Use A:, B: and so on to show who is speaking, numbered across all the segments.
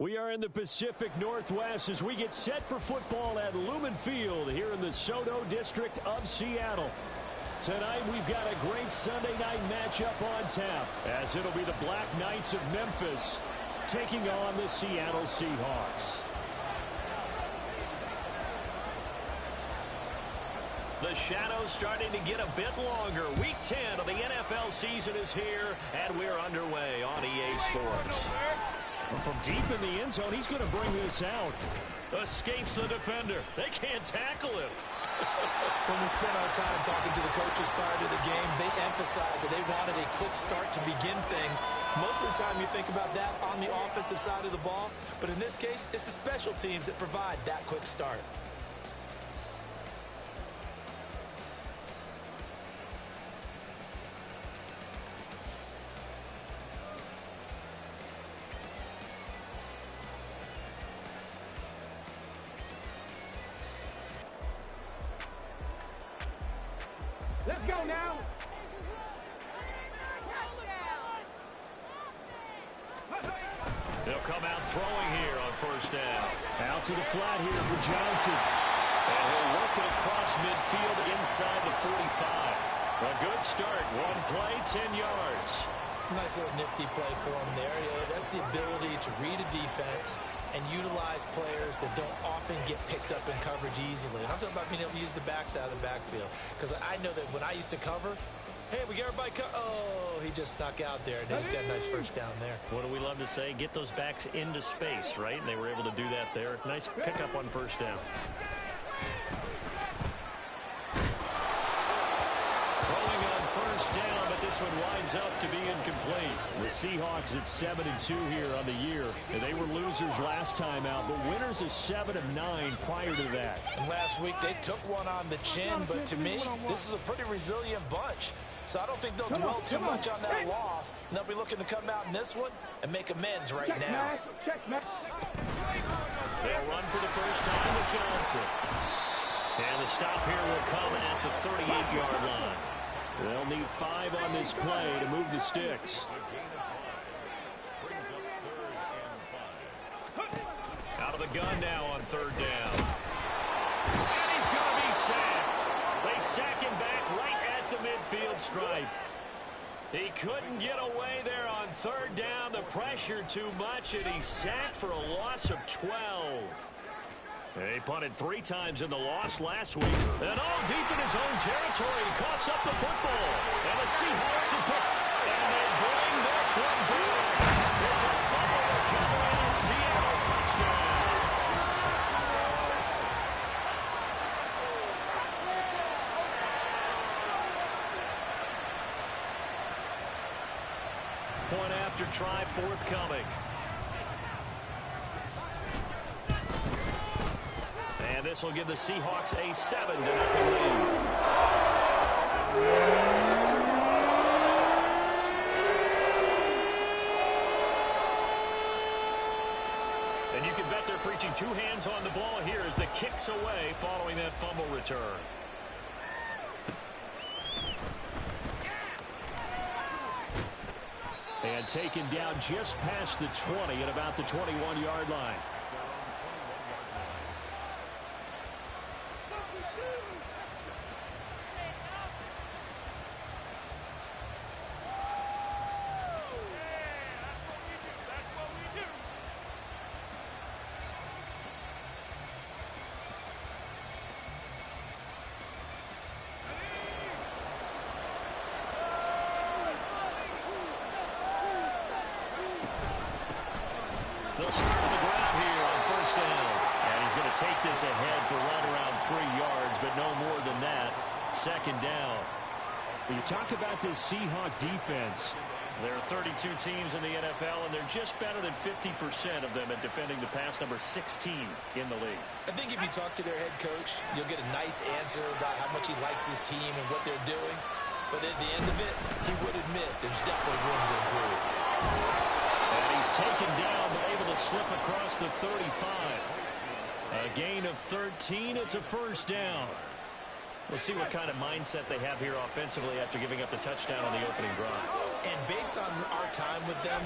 A: We are in the Pacific Northwest as we get set for football at Lumen Field here in the SoDo District of Seattle. Tonight we've got a great Sunday night matchup on tap as it'll be the Black Knights of Memphis taking on the Seattle Seahawks.
B: The shadow's starting to get a bit longer. Week 10 of the NFL season is here, and we're underway on EA Sports.
A: From deep in the end zone, he's going to bring this out.
B: Escapes the defender. They can't tackle him.
C: When we spent our time talking to the coaches prior to the game, they emphasized that they wanted a quick start to begin things. Most of the time you think about that on the offensive side of the ball, but in this case, it's the special teams that provide that quick start.
D: Let's go now.
B: They'll come out throwing here on first down.
A: Out to the flat here for Johnson.
B: And he'll work it across midfield inside the 45. A good start. One play, 10 yards.
C: Nice little nifty play for him there. Yeah, that's the ability to read a defense and utilize players that don't often get picked up in coverage easily. And I'm talking about being able to use the backs out of the backfield. Because I know that when I used to cover, hey, we got everybody oh, he just snuck out there, and they just got a nice first down there.
B: What do we love to say? Get those backs into space, right? And they were able to do that there. Nice pickup on first down. Throwing on first down, but this one winds up to be incomplete.
A: The Seahawks at 7-2 here on the year. And they were losers last time out, but winners of 7 of 9 prior to that.
C: And last week they took one on the chin, but to me, this is a pretty resilient bunch. So I don't think they'll dwell too much on that loss. And they'll be looking to come out in this one and make amends right now.
B: They'll run for the first time with Johnson. And the stop here will come at the 38-yard line.
A: They'll need 5 on this play to move the sticks.
B: Out of the gun now on third down. And he's going to be sacked. They sack him back right at the midfield stripe. He couldn't get away there on third down. The pressure too much, and he's sacked for a loss of 12. He punted 3 times in the loss last week. And all deep in his own territory. He coughs up the football. And the Seahawks have put. And they bring this one back. It's a fumble recovery. Seattle touchdown. Point after try forthcoming. And this will give the Seahawks a 7-0 lead. And you can bet they're preaching 2 hands on the ball here as the kick's away following that fumble return.
A: And taken down just past the 20 at about the 21-yard line.
B: They'll start on the ground here on first down. And he's going to take this ahead for right around 3 yards, but no more than that. Second down.
A: When you talk about this Seahawk defense,
B: there are 32 teams in the NFL, and they're just better than 50% of them at defending the pass, number 16 in the league.
C: I think if you talk to their head coach, you'll get a nice answer about how much he likes his team and what they're doing. But at the end of it, he would admit there's definitely room to improve.
B: And he's taken down, but able to slip across the 35. A gain of 13. It's a first down. We'll see what kind of mindset they have here offensively after giving up the touchdown on the opening drive.
C: And based on our time with them,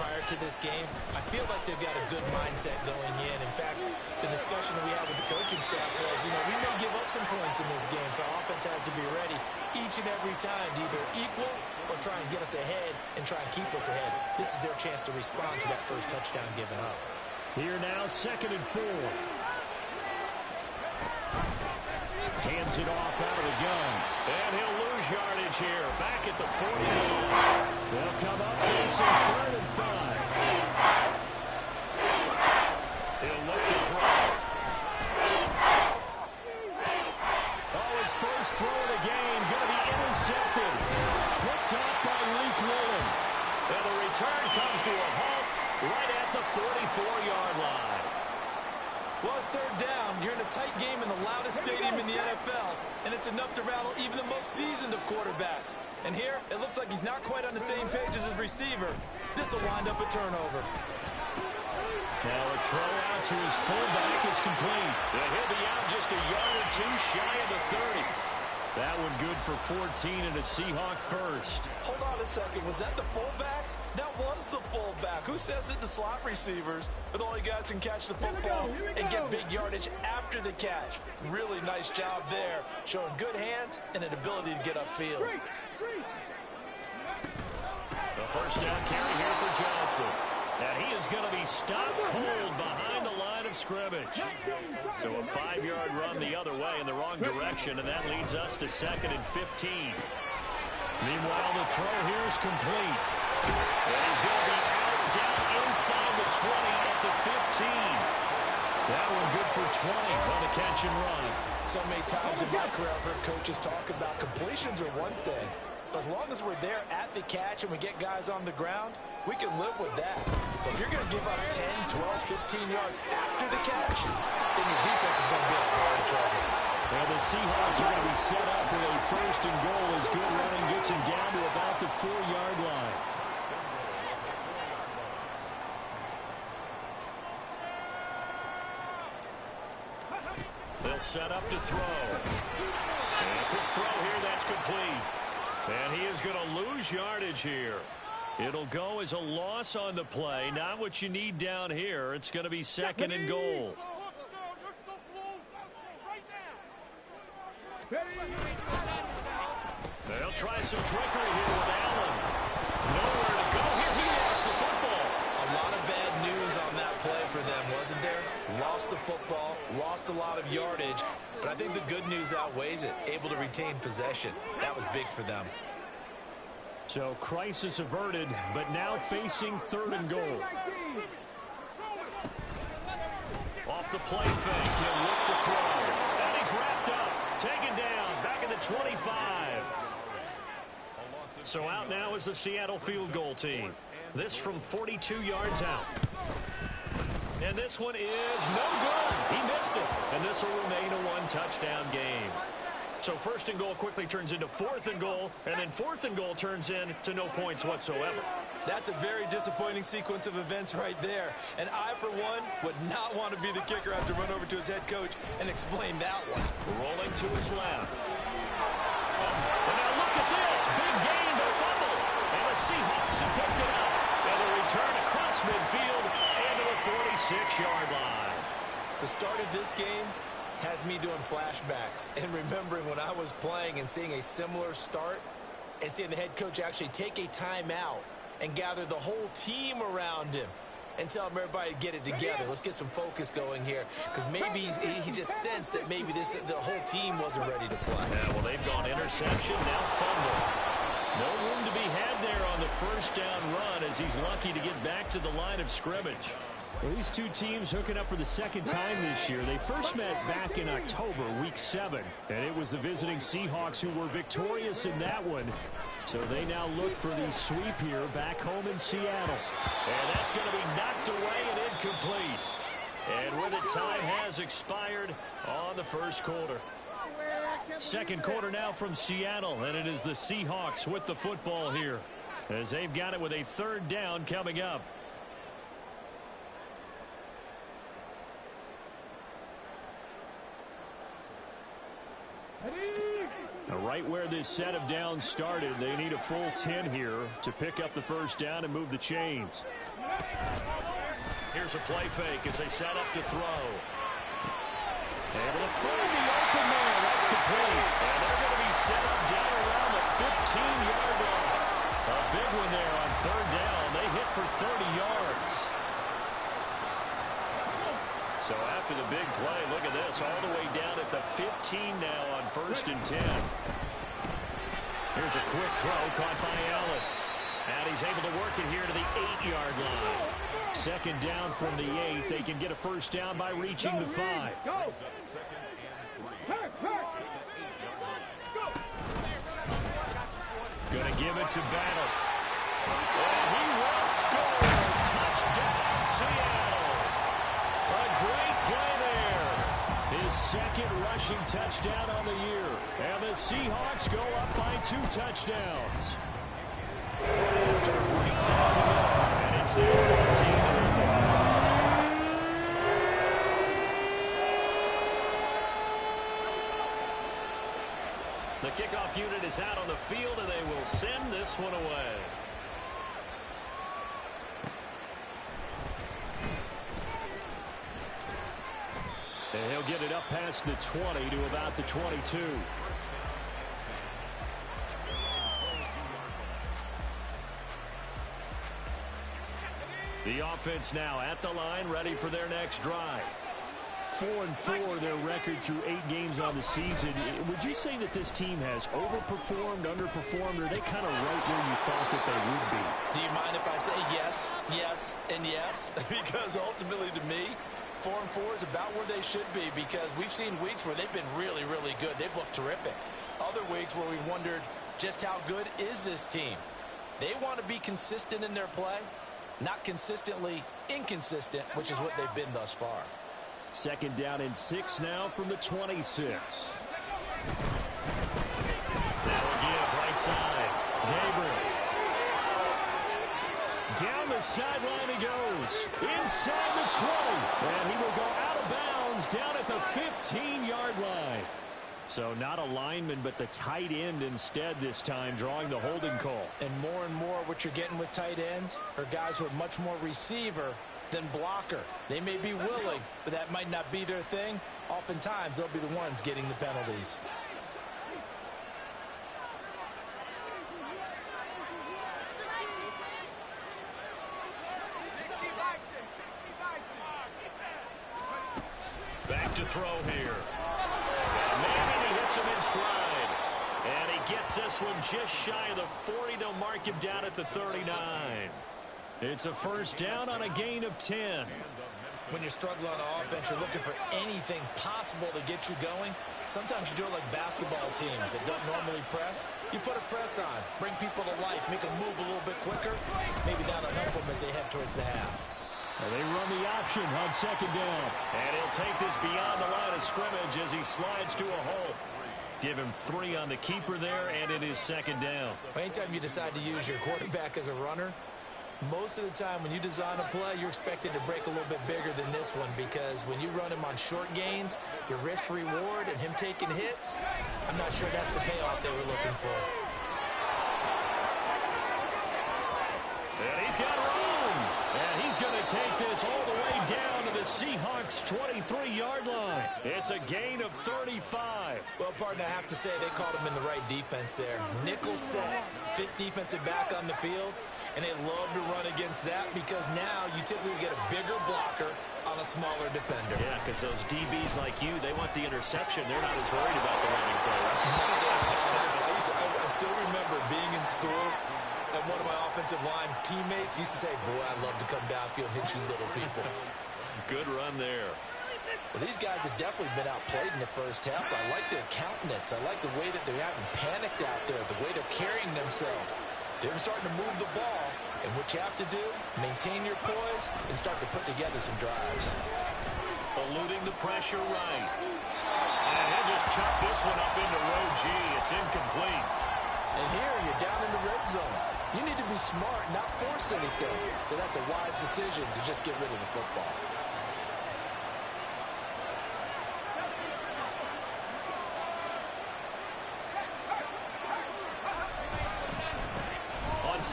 C: prior to this game, I feel like they've got a good mindset going in. In fact, the discussion that we had with the coaching staff was, we may give up some points in this game, so our offense has to be ready each and every time to either equal or try and get us ahead and try and keep us ahead. This is their chance to respond to that first touchdown given up.
A: Here now, 2nd and 4. Hands it off out of the gun.
B: And he'll lose yardage here. Back at the 40.
A: They'll come up facing 3rd and 5.
B: He'll look to throw.
A: Oh, his first throw of the game going to be intercepted. Picked up by Leek Woolen.
B: And the return comes to a halt right at the 44-yard line.
C: Well, it's 3rd down. You're in a tight game in the loudest stadium in the NFL, and it's enough to rattle even the most seasoned of quarterbacks. And here, it looks like he's not quite on the same page as his receiver. This will wind up a turnover.
A: Now a throw out to his fullback is complete.
B: And he'll be out just a yard or two shy of the 30.
A: That one good for 14 and a Seahawk first.
C: Hold on a second. Was that the fullback? That was the fullback. Who says it to slot receivers? But the only guys can catch the football and get big yardage after the catch. Really nice job there. Showing good hands and an ability to get upfield.
B: The first down carry here for Johnson. And he is going to be stopped cold behind the line of scrimmage. So a 5-yard run the other way in the wrong direction, and that leads us to 2nd and 15.
A: Meanwhile, the throw here is complete.
B: And he's going to be out down inside the 20 at the 15.
A: That one good for 20 on the catch and run.
C: So many times in my career, I've heard coaches talk about completions are one thing. But as long as we're there at the catch and we get guys on the ground, we can live with that. But if you're going to give up 10, 12, 15 yards after the catch, then your defense is going to be in a lot of trouble.
A: Well, the Seahawks are going to be set up with a 1st and goal as good running gets him down to about the 4-yard line.
B: They'll set up to throw. And a quick throw here, that's complete. And he is going to lose yardage here. It'll go as a loss on the play. Not what you need down here. It's going to be 2nd and goal. They'll try some trickery here with Allen. Nowhere to go here. He lost the football.
C: A lot of bad news on that play for them, wasn't there? Lost the football, lost a lot of yardage, but I think the good news outweighs it. Able to retain possession. That was big for them.
A: So crisis averted, but now facing 3rd and goal.
B: Off the play fake, he'll look to throw. And he's wrapped up, taken down, back at the 25. So out now is the Seattle field goal team. This from 42 yards out. And this one is no good. He missed it. And this will remain a 1-touchdown game. So 1st and goal quickly turns into 4th and goal, and then 4th and goal turns into no points whatsoever.
C: That's a very disappointing sequence of events right there. And I, for one, would not want to be the kicker after run over to his head coach and explain that one.
B: Rolling to his left. And now look at this. Big gain, but fumble. And the Seahawks have picked it up. And a return across midfield into the 46-yard line.
C: The start of this game has me doing flashbacks and remembering when I was playing and seeing a similar start and seeing the head coach actually take a timeout and gather the whole team around him and tell him everybody to get it together. Let's get some focus going here, because maybe he just sensed that maybe the whole team wasn't ready to play.
B: Yeah, well, they've gone interception, now fumble. No room to be had there on the 1st down run as he's lucky to get back to the line of scrimmage.
A: Well, these two teams hooking up for the 2nd time this year. They first met back in October, week 7. And it was the visiting Seahawks who were victorious in that one. So they now look for the sweep here back home in Seattle.
B: And that's going to be knocked away and incomplete. And with it, time has expired on the 1st quarter.
A: 2nd quarter now from Seattle, and it is the Seahawks with the football here as they've got it with a 3rd down coming up. Right where this set of downs started, they need a full 10 here to pick up the first down and move the chains.
B: Here's a play fake as they set up to throw.
A: Able to find the open man. That's complete.
B: And they're going to be set up down around the 15-yard line. A big one there on third down. They hit for 30 yards. So after the big play, look at this, all the way down at the 15 now on 1st and 10. Here's a quick throw caught by Allen. And he's able to work it here to the 8-yard line. Second down from the 8. They can get a first down by reaching the 5. Going to give it to Battle. And he will score. Touchdown, Seattle. A great play there. His second rushing touchdown on the year. And the Seahawks go up by 2 touchdowns. After a great down to go. And it's now 14-0. The kickoff unit is out on the field, and they will send this one away.
A: And he'll get it up past the 20 to about the 22. The offense now at the line, ready for their next drive. 4-4 their record through 8 games on the season. Would you say that this team has overperformed, underperformed, or are they kind of right where you thought that they would be?
C: Do you mind if I say yes, yes, and yes? Because ultimately to me, 4-4 is about where they should be, because we've seen weeks where they've been really, really good. They've looked terrific. Other weeks where we wondered just how good is this team. They want to be consistent in their play, not consistently inconsistent, which is what they've been thus far.
A: Second down and 6 now from the 26.
B: That'll give right side.
A: Gabriel. Down the sideline he goes. Inside the 20. And he will go out of bounds down at the 15-yard line. So not a lineman, but the tight end instead this time, drawing the holding call.
C: And more what you're getting with tight ends are guys who are much more receiver than blocker. They may be willing, but that might not be their thing. Oftentimes, they'll be the ones getting the penalties.
B: Back to throw here. And he hits him in stride. And he gets this one just shy of the 40. They'll mark him down at the 39.
A: It's a first down on a gain of 10.
C: When you're struggling on offense, you're looking for anything possible to get you going. Sometimes you do it like basketball teams that don't normally press. You put a press on, bring people to life, make them move a little bit quicker. Maybe that'll help them as they head towards the half.
A: And they run the option on second down.
B: And he'll take this beyond the line of scrimmage as he slides to a hole. Give him 3 on the keeper there, and it is second down.
C: Anytime you decide to use your quarterback as a runner, most of the time when you design a play, you're expected to break a little bit bigger than this one, because when you run him on short gains, your risk reward and him taking hits, I'm not sure that's the payoff they were looking for.
B: And he's got room.
A: And he's going to take this all the way down to the Seahawks' 23-yard line. It's a gain of 35.
C: Well, partner, I have to say they called him in the right defense there. Nickel set, 5th defensive back on the field. And they love to run against that, because now you typically get a bigger blocker on a smaller defender.
B: Yeah, because those DBs like you, they want the interception. They're not as worried about the running play, right?
C: I still remember being in school, and one of my offensive line teammates used to say, boy, I'd love to come downfield and hit you little people.
B: Good run there.
C: Well, these guys have definitely been outplayed in the first half. I like their countenance. I like the way that they haven't panicked out there, the way they're carrying themselves. They're starting to move the ball, and what you have to do, maintain your poise and start to put together some drives.
B: Eluding the pressure right. And he'll just chuck this one up into row G. It's incomplete.
C: And here you're down in the red zone. You need to be smart, not force anything. So that's a wise decision to just get rid of the football.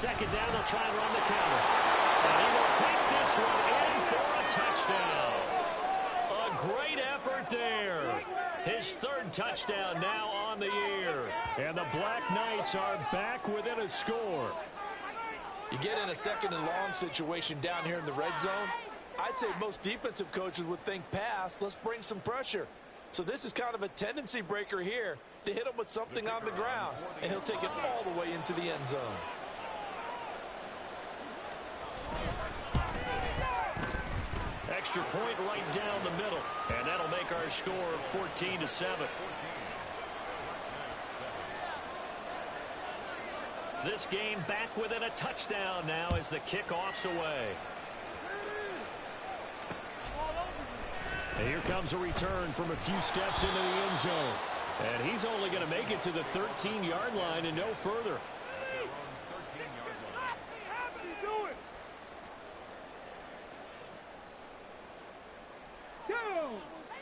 B: second down. They'll try and run the counter. And he will take this one in for a touchdown. A great effort there. His third touchdown now on the year.
A: And the Black Knights are back within a score.
E: You get in a second and long situation down here in the red zone, I'd say most defensive coaches would think pass, let's bring some pressure. So this is kind of a tendency breaker here to hit him with something on the ground, and he'll take it all the way into the end zone.
B: Extra point right down the middle, and that'll make our score 14-7. This game back within a touchdown now as the kickoff's away.
A: And here comes a return from a few steps into the end zone. And he's only going to make it to the 13-yard line and no further.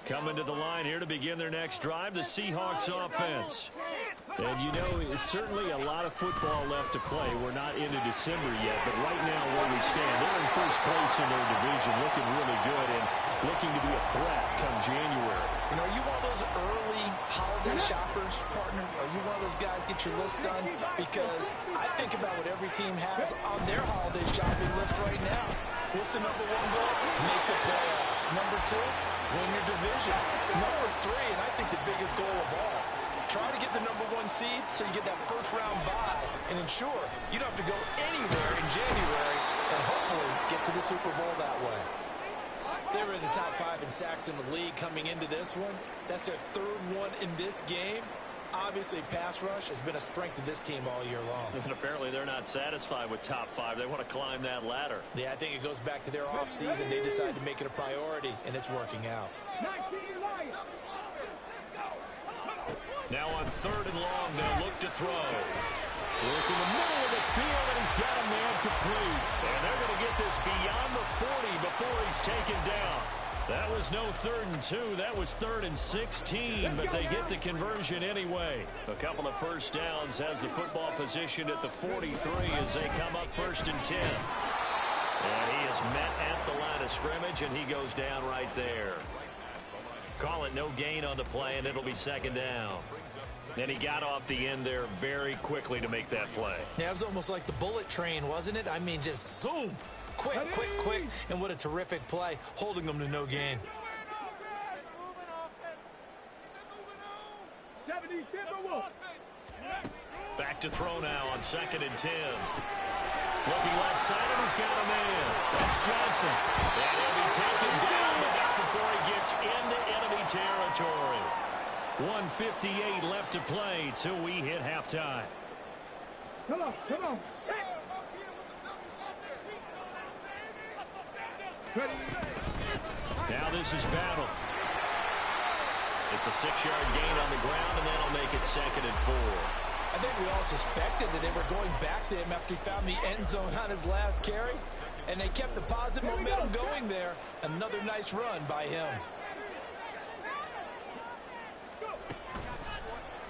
A: Coming to the line here to begin their next drive, the Seahawks offense. And you know, it's certainly a lot of football left to play. We're not into December yet, but right now where we stand, they're in first place in their division, looking really good and looking to be a threat come January.
C: You know, are you one of those early holiday shoppers, partner? Are you one of those guys get your list done? Because I think about what every team has on their holiday shopping list right now. What's the number one goal? Make the playoffs. Number two, win your division. Number three, and I think the biggest goal of all, try to get the number one seed so you get that first round bye and ensure you don't have to go anywhere in January and hopefully get to the Super Bowl that way. They were in the top 5 in sacks in the league coming into this one. That's their third one in this game. Obviously, pass rush has been a strength of this team all year long.
B: And apparently they're not satisfied with top 5. They want to climb that ladder.
C: Yeah, I think it goes back to their offseason. They decided to make it a priority, and it's working out.
B: Now on third and long, they'll look to throw.
A: Work in the middle of the field, and he's got a man complete.
B: And they're going to get this beyond the 40 before he's taken down. That was no 3rd and 2. That was 3rd and 16, but they get the conversion anyway. A couple of first downs has the football position at the 43 as they come up 1st and 10. And he is met at the line of scrimmage, and he goes down right there. Call it no gain on the play, and it'll be 2nd down. And he got off the end there very quickly to make that play.
C: Yeah, it was almost like the bullet train, wasn't it? I mean, just zoom. Quick, quick, quick. And what a terrific play, holding them to no gain.
B: Back to throw now on 2nd and 10. Looking left side, and he's got a man. That's Johnson. And he'll be taken down, but not before he gets into enemy territory. 1:58 left to play till we hit halftime.
D: Come on, come on.
B: Now this is Battle. It's a 6-yard gain on the ground, and that'll make it 2nd and 4.
E: I think we all suspected that they were going back to him after he found the end zone on his last carry, and they kept the positive momentum going there. Another nice run by him.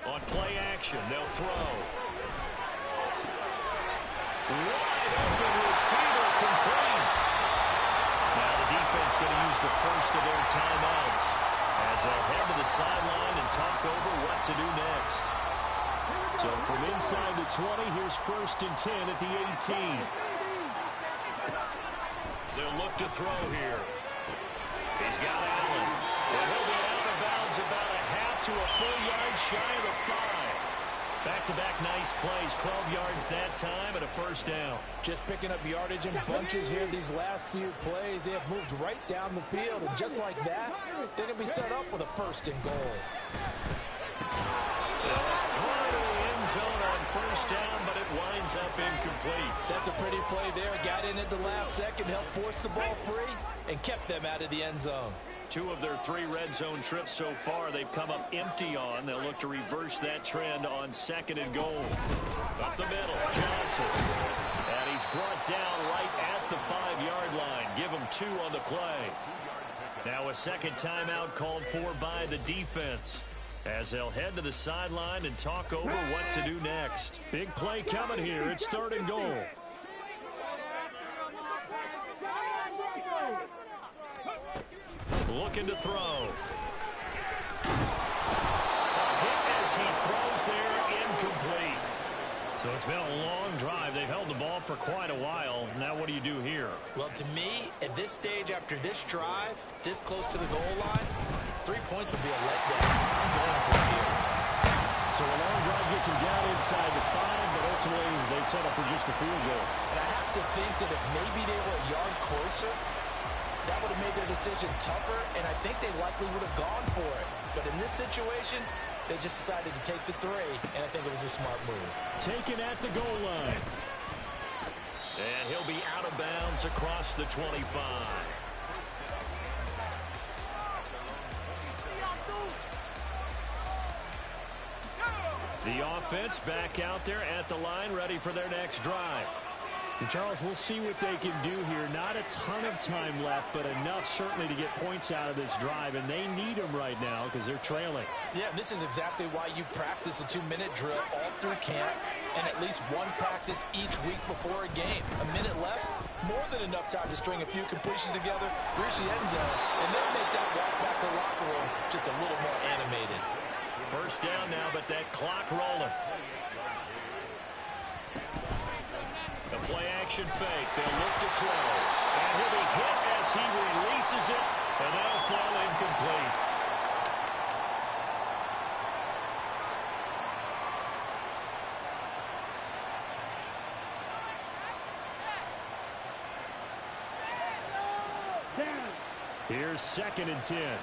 B: On play action, they'll throw. Wide open receiver complete. Now the defense going to use the first of their timeouts as they'll head to the sideline and talk over what to do next.
A: So from inside the 20, here's 1st and 10 at the 18.
B: They'll look to throw here. He's got Allen. And he'll be out of bounds about a half to a full yard shy of the 5. Back-to-back nice plays, 12 yards that time and a 1st down.
E: Just picking up yardage in bunches here these last few plays. They have moved right down the field, and just like that, they're going to be set up with a 1st and goal.
B: Throw to the end zone on 1st down, but it winds up incomplete.
E: That's a pretty play there. Got in at the last second, helped force the ball free, and kept them out of the end zone.
B: 2 of their 3 red zone trips so far they've come up empty on. They'll look to reverse that trend on 2nd and goal. Up the middle, Johnson. And he's brought down right at the 5-yard line. Give him 2 on the play. Now a second timeout called for by the defense as they'll head to the sideline and talk over what to do next.
A: Big play coming here. It's 3rd and goal.
B: Looking to throw. A hit as he throws there, incomplete. So it's been a long drive. They've held the ball for quite a while. Now what do you do here?
C: Well, to me, at this stage, after this drive, this close to the goal line, 3 points would be a letdown. I'm going for it here.
A: So a long drive gets him down inside the 5, but ultimately they settle for just the field goal.
C: And I have to think that if maybe they were a yard closer, that would have made their decision tougher, and I think they likely would have gone for it. But in this situation, they just decided to take the 3, and I think it was a smart move.
A: Taken at the goal line.
B: And he'll be out of bounds across the 25. The offense back out there at the line, ready for their next drive.
A: And Charles, we'll see what they can do here. Not a ton of time left, but enough certainly to get points out of this drive, and they need them right now because they're trailing.
C: Yeah, this is exactly why you practice a 2-minute drill all through camp and at least one practice each week before a game. A minute left, more than enough time to string a few completions together, reach the end zone, and then make that walk back to the locker room just a little more animated.
B: First down now, but that clock rolling. The play-action fake. They'll look to throw. And he'll be hit as he releases it, and that'll fall incomplete.
A: Here's 2nd and 10.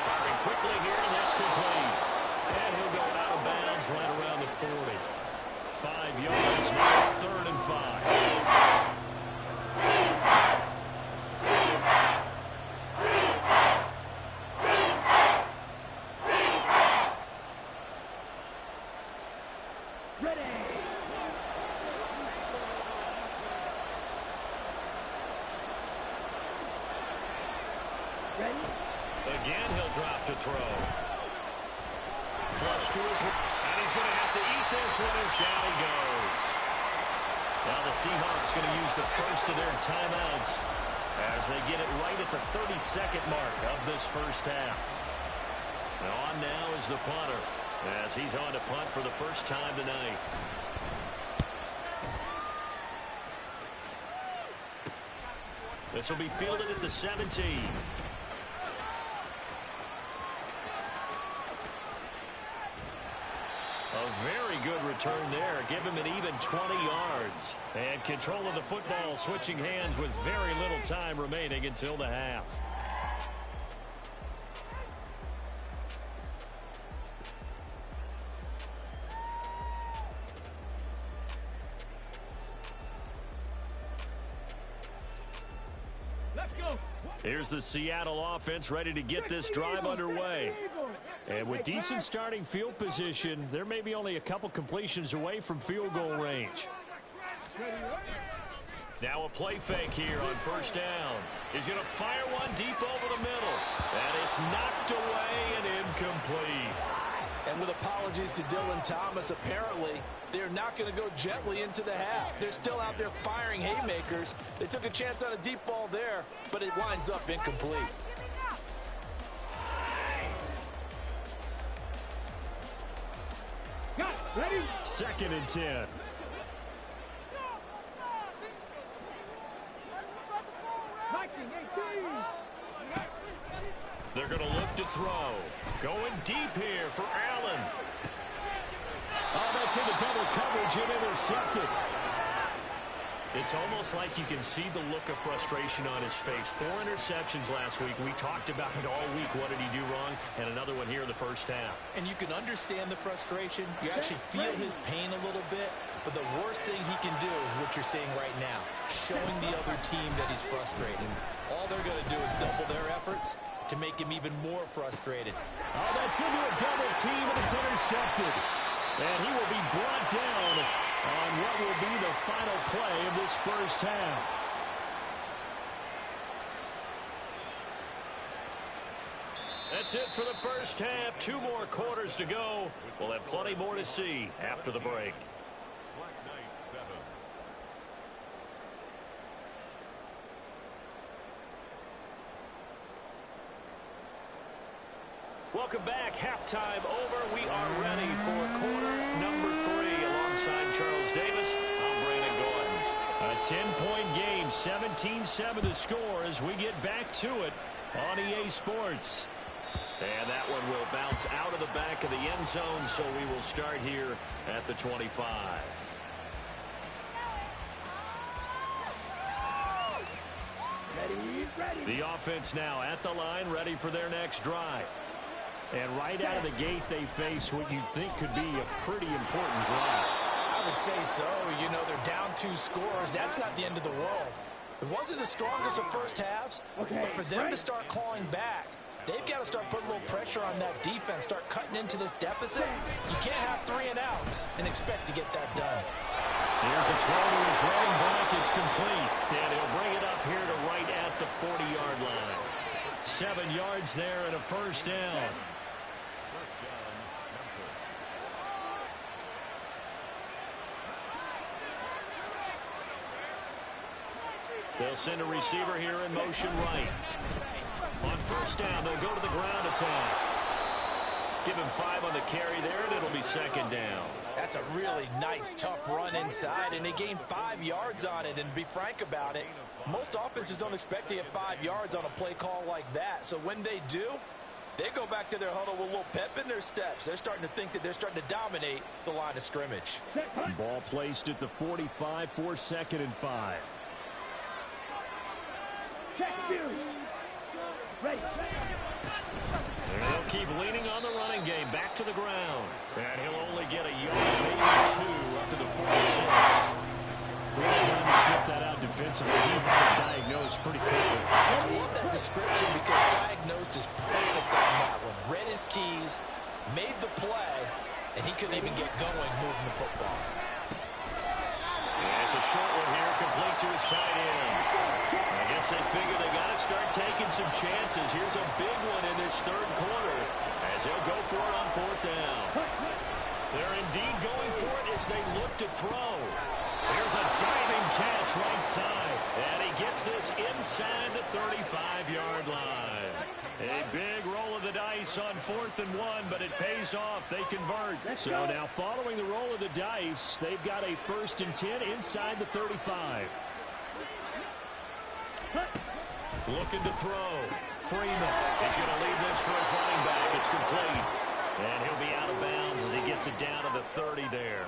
B: Firing quickly here, and that's complete. And he'll go out of bounds right around the 40. 5 yards, now it's 3rd and 5. Again, he'll drop to throw. Flush to his, and he's going to have to eat this one as down he goes. Now the Seahawks going to use the first of their timeouts as they get it right at the 32nd mark of this first half. And on now is the punter as he's on to punt for the first time tonight. This will be fielded at the 17. A very good return there. Give him an even 20 yards. And control of the football switching hands with very little time remaining until the half. Here's the Seattle offense ready to get this drive underway. And with decent starting field position, there may be only a couple completions away from field goal range. Now a play fake here on first down. He's going to fire one deep over the middle. And it's knocked away and incomplete.
C: And with apologies to Dylan Thomas, apparently they're not going to go gently into the half. They're still out there firing haymakers. They took a chance on a deep ball there, but it winds up incomplete.
D: Ready?
A: 2nd and 10.
B: They're going to look to throw. Going deep here for Allen.
A: Oh, that's into double coverage and intercepted.
B: It's almost like you can see the look of frustration on his face. 4 interceptions last week. We talked about it all week. What did he do wrong? And another one here in the first half.
C: And you can understand the frustration. You actually feel his pain a little bit. But the worst thing he can do is what you're seeing right now, showing the other team that he's frustrated. All they're going to do is double their efforts to make him even more frustrated.
A: Oh, that's into a double team, and it's intercepted. And he will be brought down on what will be the final play of this first half.
B: That's it for the first half. 2 more quarters to go. We'll have plenty more to see after the break. Welcome back. Halftime over. We are ready for quarter number 3. Alongside Charles Davis, I'm Brandon Gordon.
A: A 10-point game, 17-7 the score as we get back to it on EA Sports. And that one will bounce out of the back of the end zone, so we will start here at the 25. The offense now at the line, ready for their next drive. And right out of the gate, they face what you think could be a pretty important drive.
C: I would say so. You know, they're down 2 scores. That's not the end of the world. It wasn't the strongest of first halves, but for them to start clawing back, they've got to start putting a little pressure on that defense, start cutting into this deficit. You can't have 3 and outs and expect to get that done.
A: Here's a throw to his running back. It's complete. And he'll bring it up here to right at the 40-yard line. 7 yards there and a first down. They'll send a receiver here in motion right. On first down, they'll go to the ground attack. Give him 5 on the carry there, and it'll be second down.
C: That's a really nice, tough run inside, and they gained 5 yards on it. And to be frank about it, most offenses don't expect to get 5 yards on a play call like that. So when they do, they go back to their huddle with a little pep in their steps. They're starting to think that they're starting to dominate the line of scrimmage.
A: Ball placed at the 45 for 2nd and 5. And they'll keep leaning on the running game. Back to the ground. And he'll only get a yard, maybe 2, up to the 46. Really trying to sniff that out defensively. He had it diagnosed pretty quickly.
C: I love that description because diagnosed is perfect on that one. Read his keys, made the play, and he couldn't even get going moving the football.
A: Yeah, it's a short one here, complete to his tight end. I guess they figure they got to start taking some chances. Here's a big one in this 3rd quarter as he'll go for it on 4th down. They're indeed going for it as they look to throw. There's a diving catch right side, and he gets this inside the 35-yard line. A big roll of the dice on 4th and 1, but it pays off. They convert. So now following the roll of the dice, they've got a 1st and 10 inside the 35. Looking to throw. Freeman is going to leave this for his running back. It's complete. And he'll be out of bounds as he gets it down to the 30 there.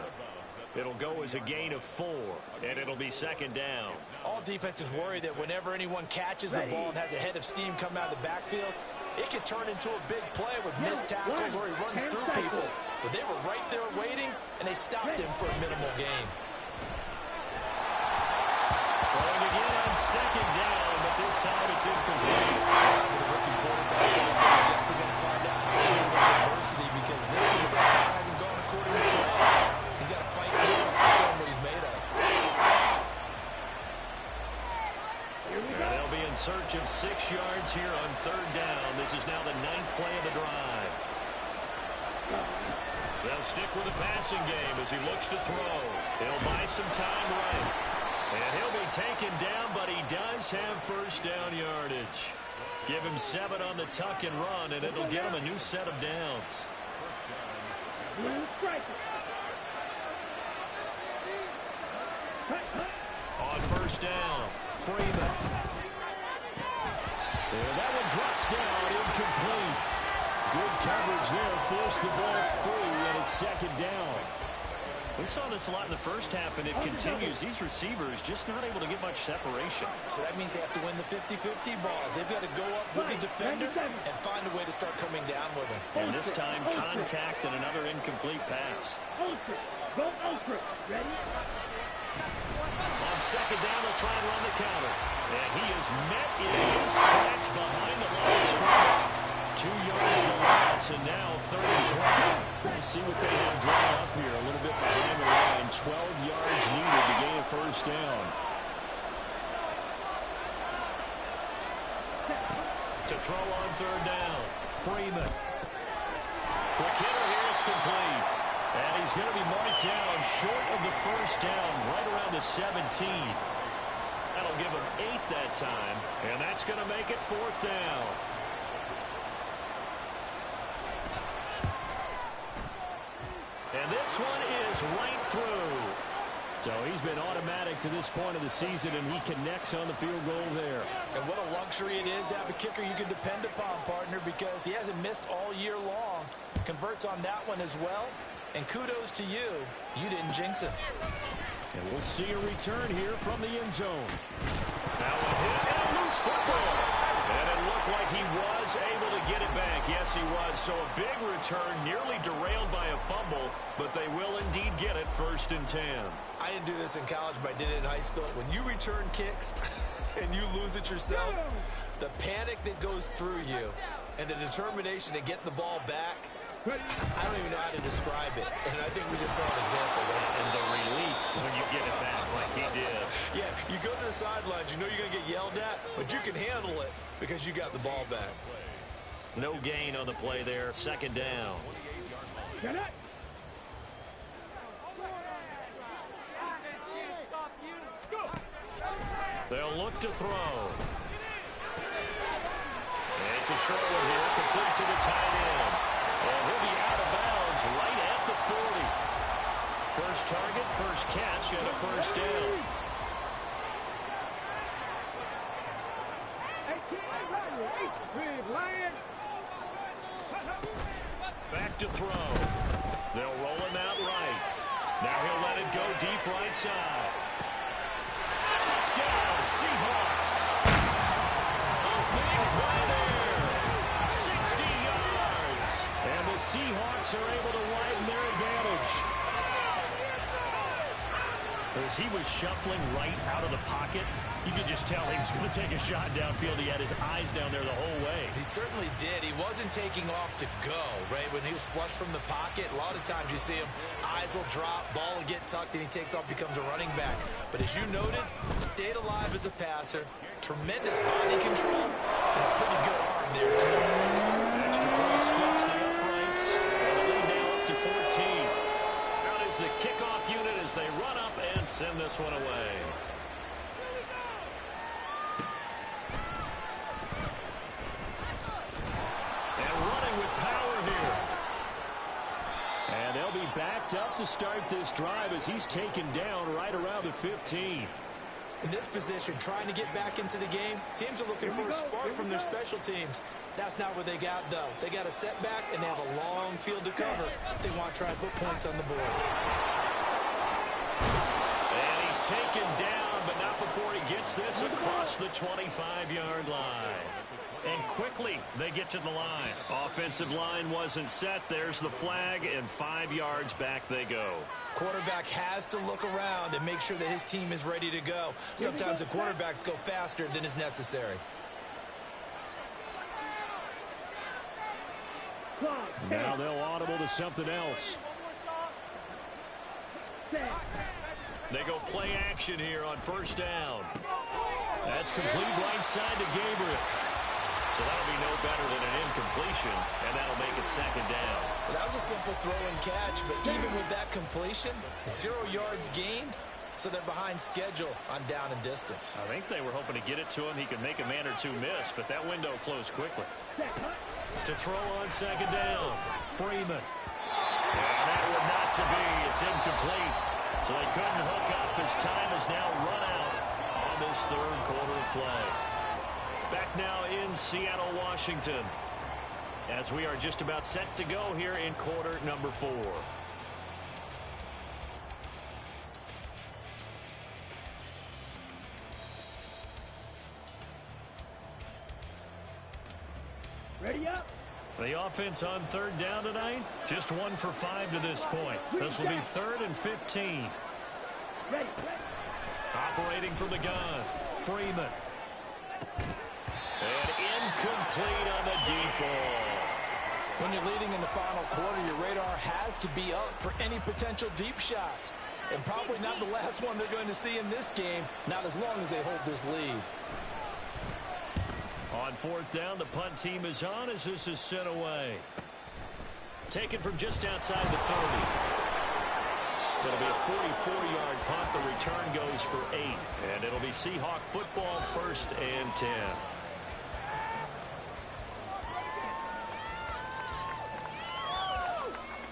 A: It'll go as a gain of 4, and it'll be 2nd down.
C: All defenses worry that whenever anyone catches the ball and has a head of steam come out of the backfield, it could turn into a big play with missed tackles or he runs through people. But they were right there waiting, and they stopped him for a minimal gain.
A: Throwing again on 2nd down, but this time it's incomplete.
C: With a rookie quarterback, they're definitely going to find out how he handles adversity because this one so far hasn't gone according to plan. He's got to fight through it and show him what he's made of.
A: And they'll be in search of 6 yards here on 3rd down. This is now the 9th play of the drive. They'll stick with the passing game as he looks to throw. He'll buy some time right. And he'll be taken down, but he does have 1st down yardage. Give him 7 on the tuck and run, and it'll get him a new set of downs. On 1st down, Freeman. And that one drops down, incomplete. Good coverage there, forced the ball through, and it's 2nd down. We saw this a lot in the first half, and it continues. These receivers just not able to get much separation.
C: So that means they have to win the 50-50 balls. They've got to go up with the defender and find a way to start coming down with him.
A: And this time, contact and another incomplete pass.
D: Ready?
A: On 2nd down, they'll try and run the counter. And he is met in his tracks behind the line of scrimmage. 2 yards the loss, and now 3rd and 12. Let's see what they have drawn up here. A little bit behind the line. 12 yards needed to gain a 1st down. To throw on 3rd down. Freeman. Quick hitter here. It's complete. And he's going to be marked down short of the 1st down, right around the 17. That'll give him 8 that time, and that's going to make it 4th down. And this one is right through. So he's been automatic to this point of the season, and he connects on the field goal there.
C: And what a luxury it is to have a kicker you can depend upon, partner, because he hasn't missed all year long. Converts on that one as well. And kudos to you. You didn't jinx it.
A: And we'll see a return here from the end zone. That one hit and a loose football. And it looked like he was able to get it back. Yes, he was. So a big return, nearly derailed by a fumble, but they will indeed get it 1st and 10.
C: I didn't do this in college, but I did it in high school. When you return kicks and you lose it yourself, the panic that goes through you and the determination to get the ball back, I don't even know how to describe it. And I think we just saw an example of that.
B: And the relief when you get it back like he did.
C: Yeah, you go to the sidelines, you know you're going to get yelled at, but you can handle it because you got the ball back.
B: No gain on the play there. 2nd down.
D: Get it.
A: They'll look to throw. And it's a short one here, complete to the tight end. And he'll be out of bounds right at the 40. First target, first catch, and a 1st down. Back to throw. They'll roll him out right. Now he'll let it go deep right side. Touchdown, Seahawks. A big play there. 60 yards. And the Seahawks are able to widen their advantage. As he was shuffling right out of the pocket, you could just tell he was going to take a shot downfield. He had his eyes down there the whole way.
C: He certainly did. He wasn't taking off to go, right? When he was flush from the pocket, a lot of times you see him, eyes will drop, ball will get tucked, and he takes off, becomes a running back. But as you noted, stayed alive as a passer, tremendous body control, and a pretty good arm there, too.
A: Extra point splits the uprights. And the lead now up to 14. Out is the kickoff unit as they run up and send this one away. And they'll be backed up to start this drive as he's taken down right around the 15.
C: In this position, trying to get back into the game, teams are looking for a spark from their special teams. That's not what they got, though. They got a setback, and they have a long field to cover if they want to try and put points on the board.
A: And he's taken down, but not before he gets this across the 25-yard line. And quickly, they get to the line. Offensive line wasn't set. There's the flag, and 5 yards back they go.
C: Quarterback has to look around and make sure that his team is ready to go. Sometimes the quarterbacks go faster than is necessary.
A: Now they'll audible to something else. They go play action here on 1st down. That's complete right side to Gabriel. So that'll be no better than an incompletion, and that'll make it 2nd down.
C: Well, that was a simple throw and catch, but even with that completion, 0 yards gained, so they're behind schedule on down and distance.
A: I think they were hoping to get it to him. He could make a man or two miss, but that window closed quickly. To throw on 2nd down, Freeman. And that would not to be. It's incomplete. So they couldn't hook up as time is now run out on this 3rd quarter of play. Back now in Seattle, Washington, as we are just about set to go here in quarter number 4.
D: Ready up.
A: The offense on 3rd down tonight, just 1 for 5 to this point. This will be 3rd and 15.
D: Ready.
A: Operating from the gun, Freeman. And incomplete on the deep ball.
F: When you're leading in the final quarter, your radar has to be up for any potential deep shots. And probably not the last one they're going to see in this game, not as long as they hold this lead.
A: On 4th down, the punt team is on as this is sent away. Taken from just outside the 30. It'll be a 44-yard punt. The return goes for 8. And it'll be Seahawk football, 1st and 10.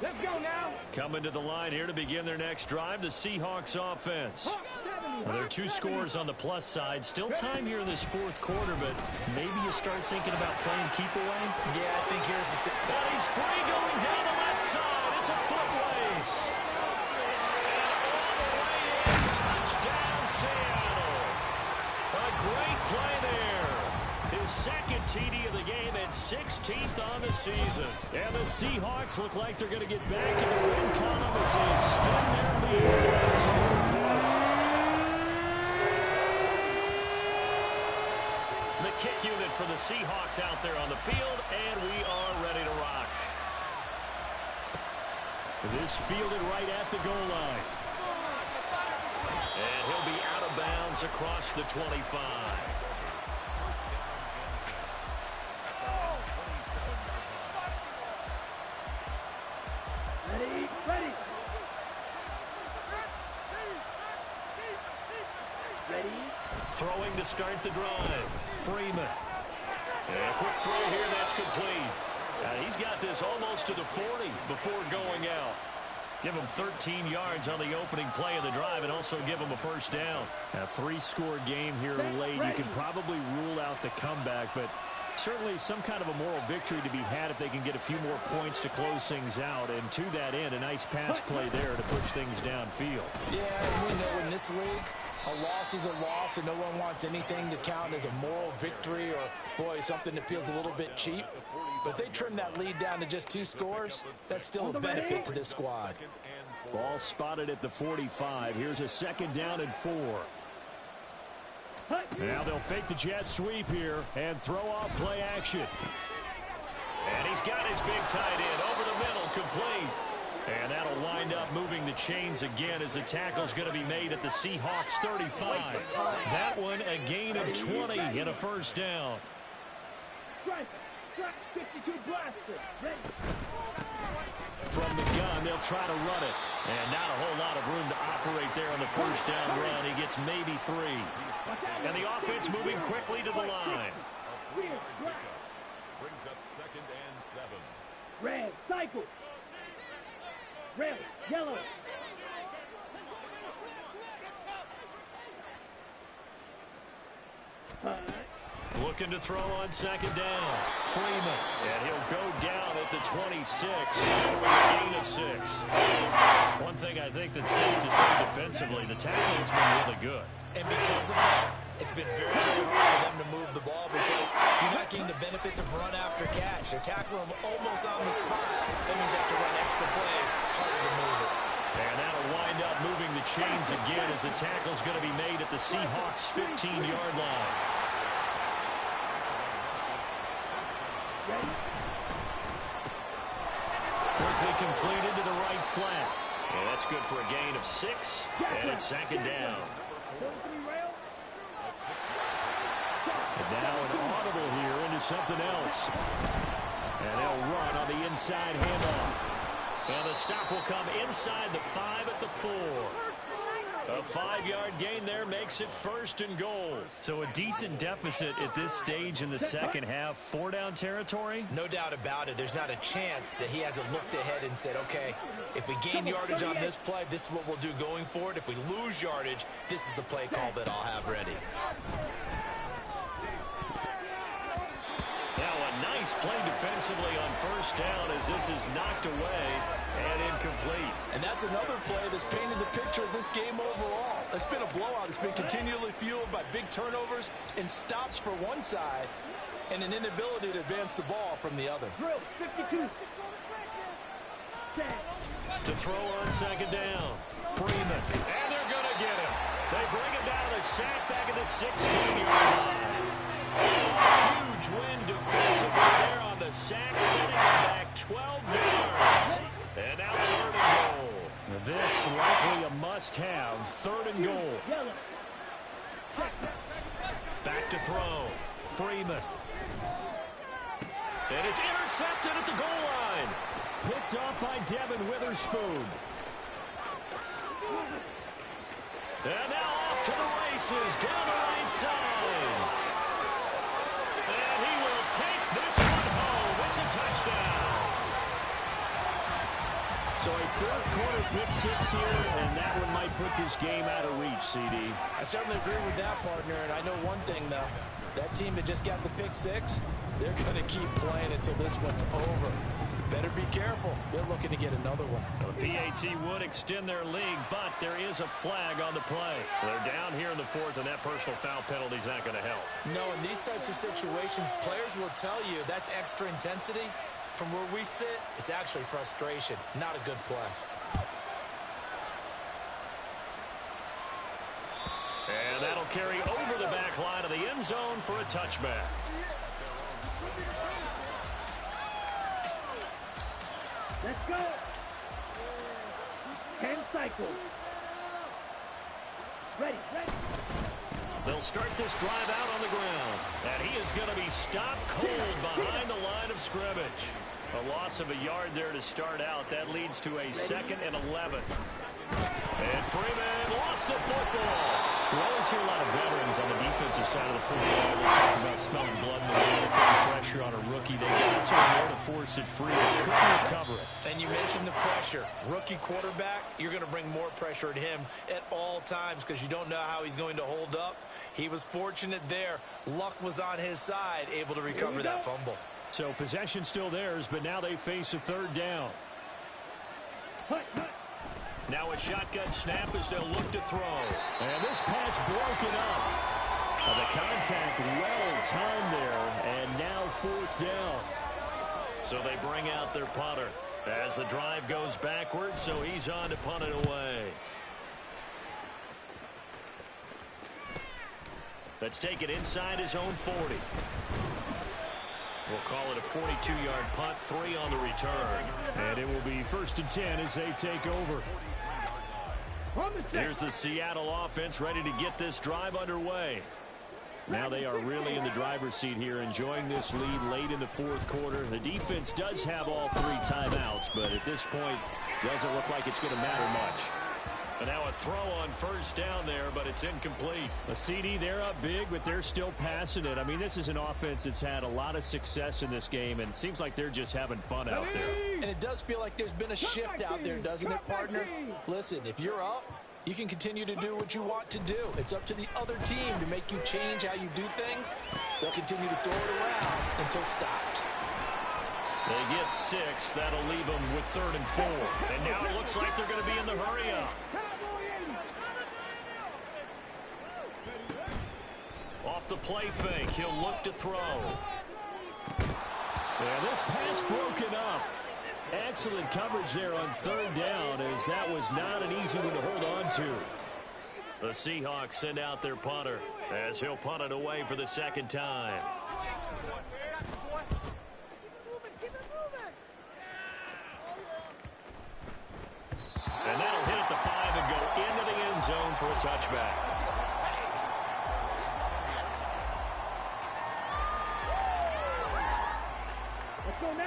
D: Let's go now.
A: Coming to the line here to begin their next drive, the Seahawks offense. Well, there are 2 scores on the plus side. Still time here in this fourth quarter, but maybe you start thinking about playing keep away.
C: Yeah, I think here's the...
A: And he's free going down the left side. It's a foot race. And all the way in. Touchdown, Seattle. A great play there. His second TD of the game and 16th on the season. And the Seahawks look like they're going to get back in the win column as they extend their lead in this fourth quarter. The kick unit for the Seahawks out there on the field, and we are ready to rock. This fielded right at the goal line. And he'll be out of bounds across the 25. Throwing to start the drive. Freeman. And a quick throw here, that's complete. He's got this almost to the 40 before going out. Give him 13 yards on the opening play of the drive and also give him a first down. A 3-score game here late. You can probably rule out the comeback, but certainly some kind of a moral victory to be had if they can get a few more points to close things out. And to that end, a nice pass play there to push things downfield.
F: Yeah, and we know in this league, a loss is a loss, and no one wants anything to count as a moral victory or, boy, something that feels a little bit cheap. But if they trim that lead down to just 2 scores, that's still a benefit to this squad.
A: Ball spotted at the 45. Here's a 2nd down and 4. Now they'll fake the jet sweep here and throw off play action. And he's got his big tight end over the middle, complete. And that'll wind up moving the chains again as the tackle's going to be made at the Seahawks 35. That one a gain of 20 and a first down.
D: 52 blaster. Ready.
A: From the gun, they'll try to run it. And not a whole lot of room to operate there on the first down run. He gets maybe 3. And the offense moving quickly to the line.
G: Brings up 2nd and 7.
D: Red, cycle. Red, yellow.
A: Looking to throw on 2nd down. Freeman. And he'll go down at the 26. Gain of 6. One thing I think that's safe to say defensively, the tackling's been really good.
C: And because of that, it's been very, very hard for them to move the ball because you're not getting the benefits of run after catch. They're tackling them almost on the spot. That means they have to run extra plays, harder to move it.
A: And that'll wind up moving the chains again as the tackle's going to be made at the Seahawks 15-yard line. Quickly completed to the right flat. And that's good for a gain of 6. And it's 2nd down. And now an audible here into something else. And they'll run on the inside handoff. And the stop will come inside the 5 at the 4. A 5-yard gain there makes it 1st and goal. So a decent deficit at this stage in the second half. 4-down territory?
C: No doubt about it. There's not a chance that he hasn't looked ahead and said, okay, if we gain yardage on this play, this is what we'll do going forward. If we lose yardage, this is the play call that I'll have ready.
A: Now a nice play defensively on 1st down as this is knocked away and incomplete.
F: And that's another play that's painted the picture of this game overall. It's been a blowout. It's been continually fueled by big turnovers and stops for one side and an inability to advance the ball from the other.
D: Drill, 52.
A: To throw on 2nd down. Freeman. And they're going to get him. They bring him down to sack back at the 16-yard line. Huge win defensively there on the sack, setting him back 12 yards. And now 3rd and goal. This likely a must-have. 3rd and goal. Back to throw. Freeman. And it's intercepted at the goal line. Picked off by Devin Witherspoon. And now off to the races down the right side. And he will take this one home. It's a touchdown. So a fourth quarter pick six here, and that one might put this game out of reach, CD.
F: I certainly agree with that, partner, and I know one thing, though. That team that just got the pick six, they're going to keep playing until this one's over. Better be careful. They're looking to get another one.
A: The PAT would extend their lead, but there is a flag on the play. They're down here in the fourth, and that personal foul penalty is not going to help.
C: No, in these types of situations, players will tell you that's extra intensity. From where we sit, it's actually frustration, not a good play.
A: And that'll carry over the back line of the end zone for a touchback.
D: Let's go. 10 cycles. Ready.
A: They'll start this drive out on the ground. And he is going to be stopped cold behind the line of scrimmage. A loss of a yard there to start out. That leads to a 2nd and 11. And Freeman lost the football. We always hear a lot of veterans on the defensive side of the football. They talk about smelling blood in the water, putting pressure on a rookie. They got to him there to force it free. They couldn't recover it.
C: And you mentioned the pressure. Rookie quarterback, you're going to bring more pressure at him at all times because you don't know how he's going to hold up. He was fortunate there. Luck was on his side, able to recover that fumble.
A: So possession still theirs, but now they face a third down. Now a shotgun snap as they'll look to throw. And this pass broken up. The contact well timed there, and now 4th down. So they bring out their punter as the drive goes backwards, so he's on to punt it away. Let's take it inside his own 40. We'll call it a 42-yard punt, 3 on the return. And it will be 1st and 10 as they take over. Here's the Seattle offense ready to get this drive underway. Now they are really in the driver's seat here, enjoying this lead late in the 4th quarter. The defense does have all 3 timeouts, but at this point, doesn't look like it's going to matter much. And now a throw on 1st down there, but it's incomplete. A CD, they're up big, but they're still passing it. I mean, this is an offense that's had a lot of success in this game, and it seems like they're just having fun out there.
C: And it does feel like there's been a shift out there, doesn't it, partner? Listen, if you're up, you can continue to do what you want to do. It's up to the other team to make you change how you do things. They'll continue to throw it around until stopped.
A: They get 6. That'll leave them with 3rd and 4. And now it looks like they're going to be in the hurry-up. Off the play fake, he'll look to throw. And this pass broken up. Excellent coverage there on 3rd down, as that was not an easy one to hold on to. The Seahawks send out their punter as he'll punt it away for the 2nd time. And that'll hit at the 5 and go into the end zone for a touchback.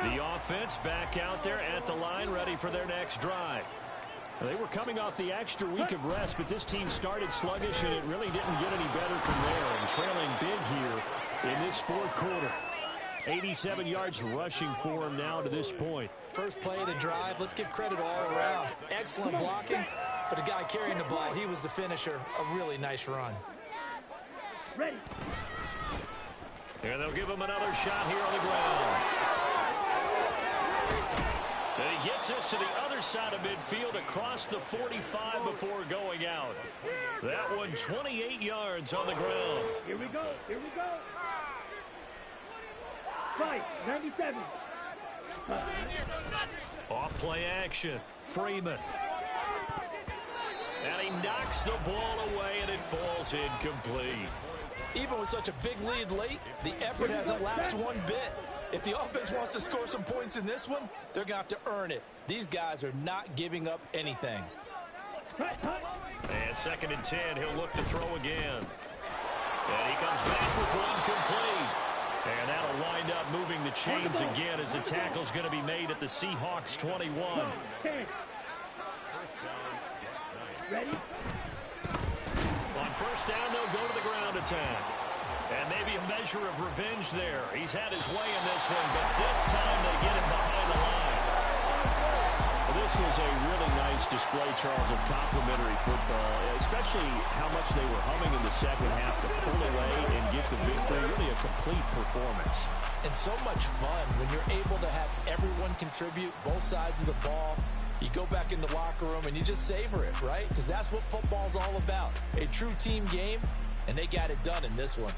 A: The offense back out there at the line, ready for their next drive. They were coming off the extra week of rest, but this team started sluggish, and it really didn't get any better from there. And trailing big here in this 4th quarter. 87 yards rushing for him now to this point.
C: First play of the drive, let's give credit all around. Excellent blocking, but the guy carrying the ball, he was the finisher. A really nice run.
D: Ready.
A: And they'll give him another shot here on the ground. And he gets us to the other side of midfield across the 45 before going out. That one 28 yards on the ground.
D: Here we go. Fight, 97.
A: Off play action. Freeman. And he knocks the ball away, and it falls incomplete.
F: Even with such a big lead late, the effort hasn't lapsed one bit. If the offense wants to score some points in this one, they're going to have to earn it. These guys are not giving up anything.
A: And 2nd and 10, he'll look to throw again. And he comes back with one complete. And that'll wind up moving the chains again as the tackle's going to be made at the Seahawks 21.
D: Ready?
A: On 1st down, they'll go to the ground attack. And maybe a measure of revenge there. He's had his way in this one, but this time they get him behind the line. This was a really nice display, Charles, of complimentary football, especially how much they were humming in the second half to pull away and get the victory. Really a complete performance.
C: And so much fun when you're able to have everyone contribute, both sides of the ball. You go back in the locker room and you just savor it, right? Because that's what football's all about. A true team game, and they got it done in this one.